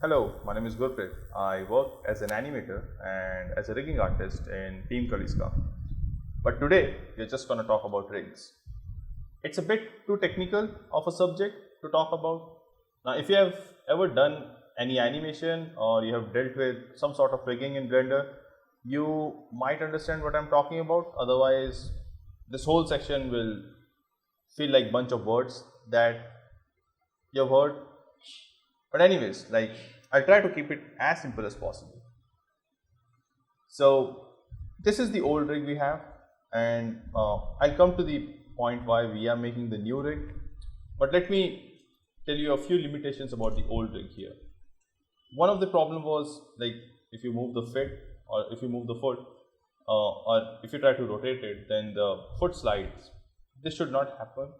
Hello, my name is Gurpreet. I work as an animator and as a rigging artist in Team Kalyskah. But today, we're just going to talk about rigs. It's a bit too technical of a subject to talk about. Now, if you have ever done any animation or you have dealt with some sort of rigging in Blender, you might understand what I'm talking about. Otherwise, this whole section will feel like bunch of words that you've heard. But anyways, I'll try to keep it as simple as possible. So this is the old rig we have, and I'll come to the point why we are making the new rig. But let me tell you a few limitations about the old rig here. One of the problem was if you move the foot or if you move the foot or if you try to rotate it, then the foot slides. This should not happen,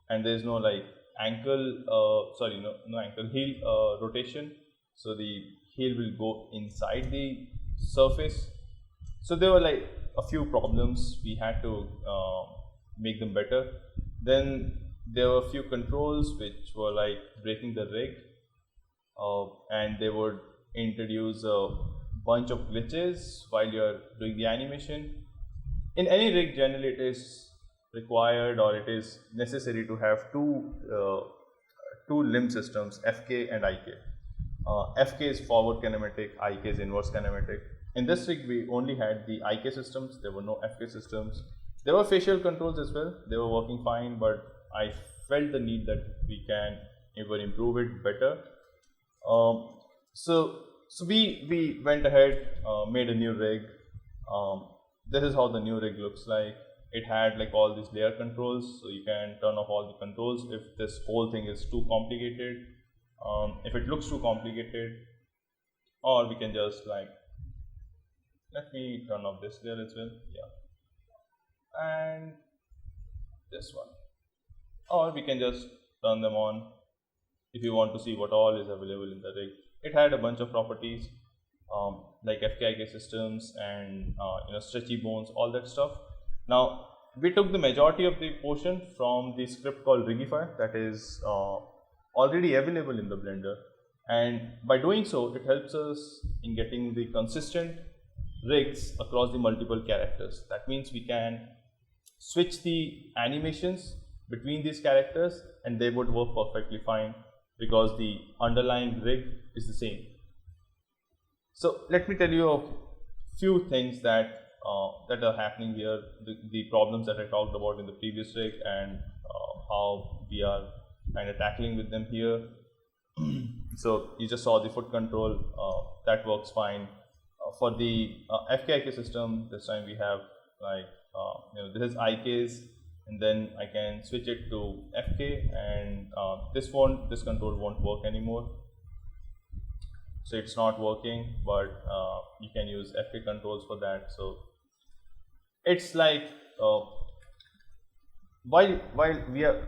and there is no ankle no ankle heel rotation, so the heel will go inside the surface. So there were a few problems. We had to make them better. Then there were a few controls which were breaking the rig, and they would introduce a bunch of glitches while you're doing the animation. In any rig, generally it is required or it is necessary to have two limb systems, FK and IK. FK is forward kinematic, IK is inverse kinematic. In this rig, we only had the IK systems, there were no FK systems. There were facial controls as well, they were working fine, but I felt the need that we can even improve it better. So we went ahead, made a new rig. This is how the new rig looks like. It had all these layer controls, so you can turn off all the controls if this whole thing is too complicated, if it looks too complicated, or we can just let me turn off this layer as well, yeah, and this one, or we can just turn them on if you want to see what all is available in the rig. It had a bunch of properties like FKIK systems and stretchy bones, all that stuff. Now, we took the majority of the portion from the script called Rigify that is already available in the Blender, and by doing so, it helps us in getting the consistent rigs across the multiple characters. That means we can switch the animations between these characters and they would work perfectly fine because the underlying rig is the same. So let me tell you a few things that are happening here, the problems that I talked about in the previous rig, and how we are kind of tackling with them here. So you just saw the foot control, that works fine. For the FKIK system, this time we have this is IKs, and then I can switch it to FK, and this control won't work anymore. So it's not working, but you can use FK controls for that. So it's while we are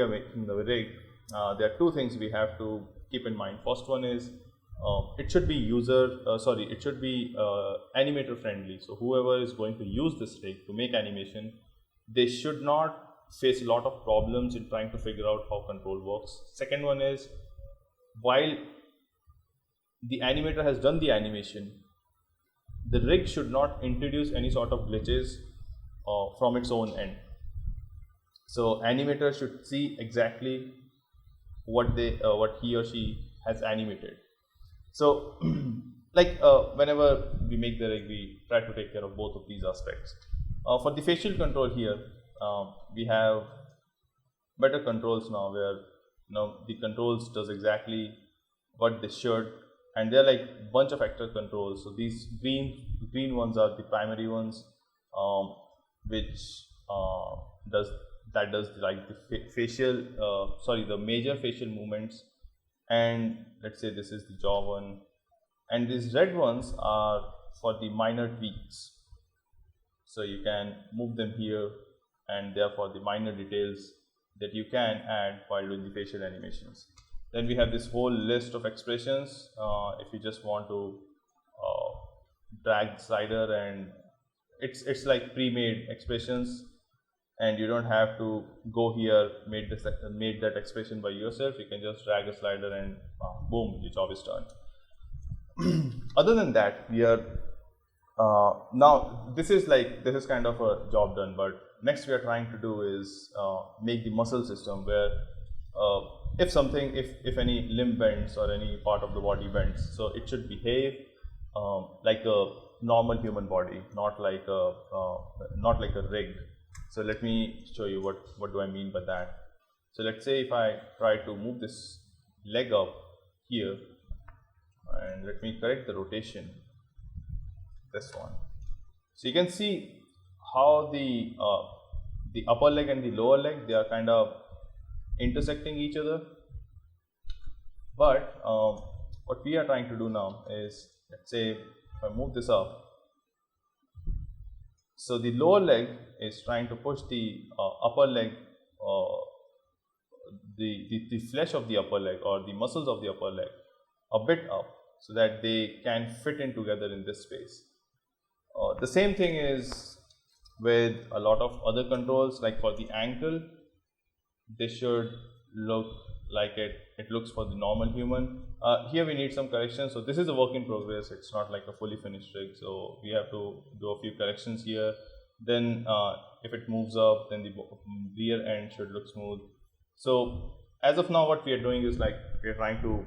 making the rig, there are two things we have to keep in mind. First one is it should be animator friendly. So whoever is going to use this rig to make animation, they should not face a lot of problems in trying to figure out how control works. Second one is, while the animator has done the animation, the rig should not introduce any sort of glitches from its own end. So animator should see exactly what he or she has animated. So whenever we make the rig, we try to take care of both of these aspects. For the facial control here, we have better controls now, where the controls does exactly what they should, and they're bunch of actor controls. So these green ones are the primary ones, which does the facial the major facial movements, and let's say this is the jaw one, and these red ones are for the minor tweaks. So you can move them here, and therefore the minor details that you can add while doing the facial animations. Then we have this whole list of expressions. If you just want to drag the slider, and it's like pre-made expressions and you don't have to go here, make that expression by yourself. You can just drag a slider and boom, your job is done. Other than that, we are now this is kind of a job done, but next we are trying to do is make the muscle system where if any limb bends or any part of the body bends, so it should behave like a normal human body, not like a rig. So let me show you what do I mean by that. So let's say if I try to move this leg up here, and let me correct the rotation, this one. So you can see how the upper leg and the lower leg, they are kind of intersecting each other. But what we are trying to do now is, let's say if I move this up, so the lower leg is trying to push the upper leg, the flesh of the upper leg or the muscles of the upper leg a bit up, so that they can fit in together in this space. The same thing is with a lot of other controls, like for the ankle, they should look like it looks for the normal human. Here we need some corrections, so this is a work in progress. It's not like a fully finished rig, so we have to do a few corrections here. Then if it moves up, then the rear end should look smooth. So as of now, what we are doing is like we are trying to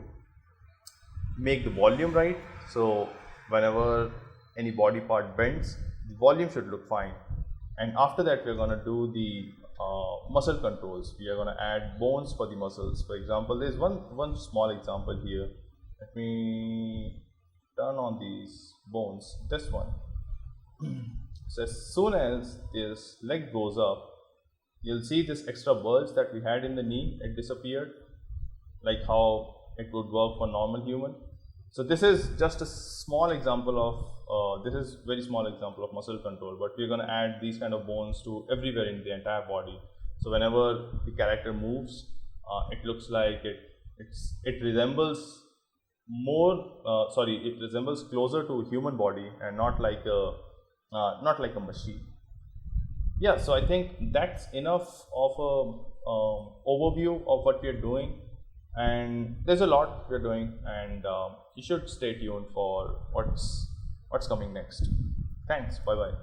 make the volume right. So whenever any body part bends, the volume should look fine. And after that, we are going to do the muscle controls. We are going to add bones for the muscles. For example, there is one small example here. Let me turn on these bones. This one. So as soon as this leg goes up, you'll see this extra bulge that we had in the knee. It disappeared, like how it would work for normal human. So this is just a small example of this is very small example of muscle control, but we're going to add these kind of bones to everywhere in the entire body. So whenever the character moves, it looks like it resembles it resembles closer to a human body and not like a machine. Yeah, so I think that's enough of a overview of what we are doing. And there's a lot we're doing, and you should stay tuned for what's coming next. Thanks. Bye bye.